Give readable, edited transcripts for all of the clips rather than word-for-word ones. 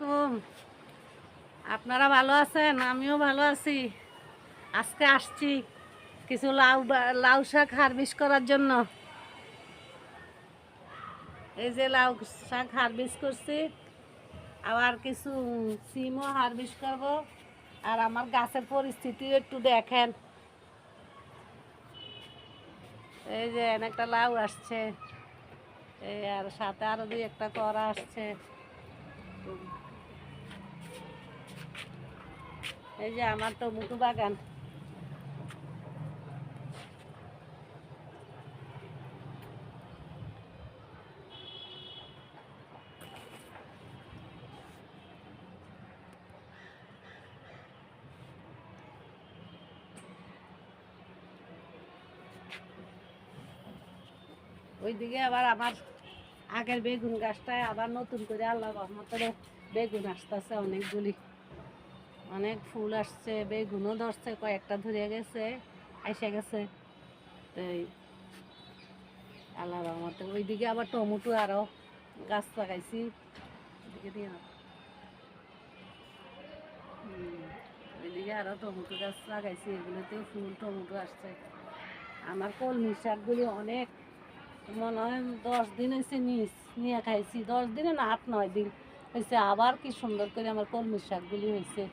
আলাইকুম। আপনারা ভালো আছেন? আমিও ভালো আছি। আজকে আসছি কিছু লাউ শাক হারভেস্ট করার জন্য। এই যে লাউ শাক হারভেস্ট করছি, আবার কিছু সিমও হারভেস্ট করব। আর আমার গাছের পরিস্থিতি একটু দেখেন। এই যে একটা লাউ আসছে, এই আর সাথে আরো দুই একটা করা আসছে। এই যে আমার টমেটো বাগান। ওইদিকে আবার আমার আগের বেগুন গাছটায় আবার নতুন করে আল্লাহ রহমতের বেগুন আসতেছে অনেকগুলি, অনেক ফুল আসছে, বেগুনও ধরছে, কয়েকটা ধরে গেছে, এসে গেছে। তো আল্লাহ রহমতে ওইদিকে আবার টমেটো আরও গাছ লাগাইছি। ওইদিকে দিয়ে ওইদিকে আরও টমেটো গাছ লাগাইছি, এগুলোতেও ফুল টমেটো আসছে। আমার কলমি শাকগুলি অনেক, মনে হয় 10 দিন হয়েছে নিয়ে খাইছি, 10 দিনে না 8-9 দিন হয়েছে। আবার কি সুন্দর করে আমার কলমি শাকগুলি হয়েছে।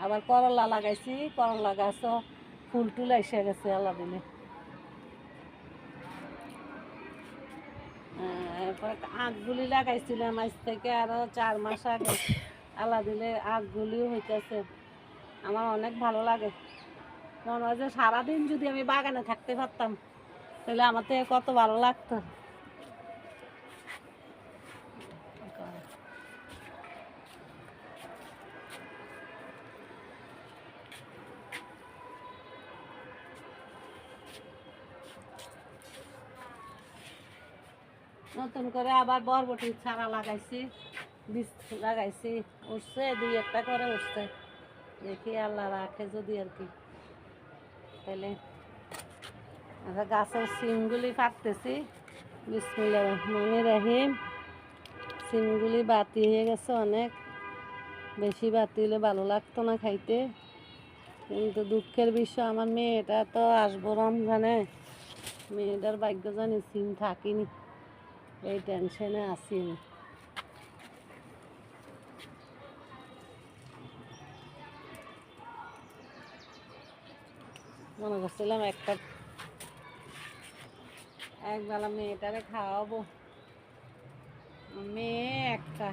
আবার করলা লাগাইছি, করলা গাছও ফুল টুল এসে গেছে আল্লাহ দিলে। এরপরে আখগুলি লাগাইছিলাম আজ থেকে আরও 4 মাস আগে, আল্লাহ দিলে আখগুলিও হইতেছে। আমার অনেক ভালো লাগে, মনে হয় যে সারাদিন যদি আমি বাগানে থাকতে পারতাম তাহলে আমার থেকে কত ভালো লাগতো। নতুন করে আবার বরবটির চারা লাগাইছি, বীজ লাগাইছি, উঠছে 2-1টা করে উঠছে। দেখি আল্লাহ রাখে যদি আর কি, তাহলে গাছের সিমগুলি পাততেছি। বিসমিল্লাহির রহমানির রহিম। সিমগুলি বাতি হয়ে গেছে অনেক, বেশি বাতি হলে ভালো লাগতো না খাইতে। কিন্তু দুঃখের বিষয়, আমার মেয়েটা তো আসবো রমজানে, মেয়েটার ভাগ্য জানি সিম থাকিনি, এই টেনশনে আছি আমি। মনে করছিলাম একবেলা মেয়েটারে খাওয়াবো, মেয়ে একটা